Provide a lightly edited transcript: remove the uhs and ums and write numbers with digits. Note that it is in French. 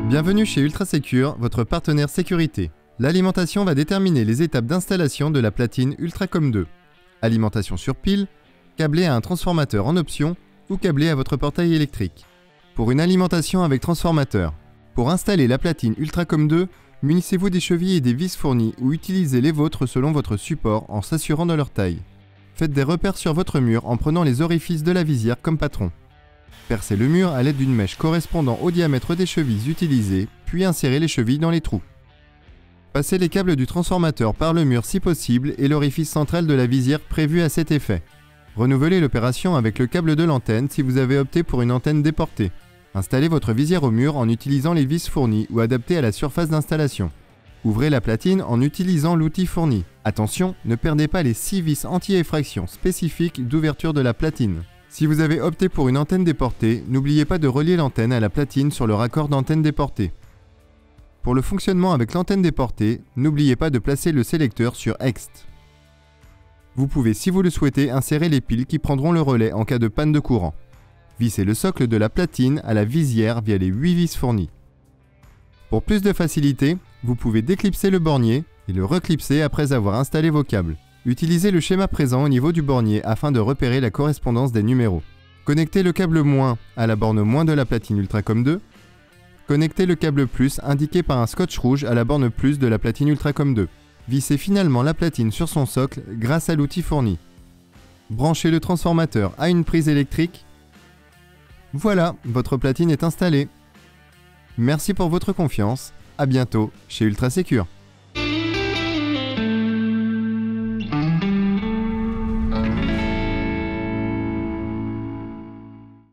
Bienvenue chez UltraSecure, votre partenaire sécurité. L'alimentation va déterminer les étapes d'installation de la platine Ultracom 2. Alimentation sur pile, câblée à un transformateur en option ou câblée à votre portail électrique. Pour une alimentation avec transformateur. Pour installer la platine Ultracom 2, munissez-vous des chevilles et des vis fournies ou utilisez les vôtres selon votre support en s'assurant de leur taille. Faites des repères sur votre mur en prenant les orifices de la visière comme patron. Percez le mur à l'aide d'une mèche correspondant au diamètre des chevilles utilisées, puis insérez les chevilles dans les trous. Passez les câbles du transformateur par le mur si possible et l'orifice central de la visière prévu à cet effet. Renouvelez l'opération avec le câble de l'antenne si vous avez opté pour une antenne déportée. Installez votre visière au mur en utilisant les vis fournies ou adaptées à la surface d'installation. Ouvrez la platine en utilisant l'outil fourni. Attention, ne perdez pas les 6 vis anti-effraction spécifiques d'ouverture de la platine. Si vous avez opté pour une antenne déportée, n'oubliez pas de relier l'antenne à la platine sur le raccord d'antenne déportée. Pour le fonctionnement avec l'antenne déportée, n'oubliez pas de placer le sélecteur sur EXT. Vous pouvez, si vous le souhaitez, insérer les piles qui prendront le relais en cas de panne de courant. Vissez le socle de la platine à la visière via les 8 vis fournies. Pour plus de facilité, vous pouvez déclipser le bornier et le reclipser après avoir installé vos câbles. Utilisez le schéma présent au niveau du bornier afin de repérer la correspondance des numéros. Connectez le câble moins à la borne moins de la platine Ultracom 2. Connectez le câble plus indiqué par un scotch rouge à la borne plus de la platine Ultracom 2. Vissez finalement la platine sur son socle grâce à l'outil fourni. Branchez le transformateur à une prise électrique. Voilà, votre platine est installée. Merci pour votre confiance. À bientôt chez UltraSecure.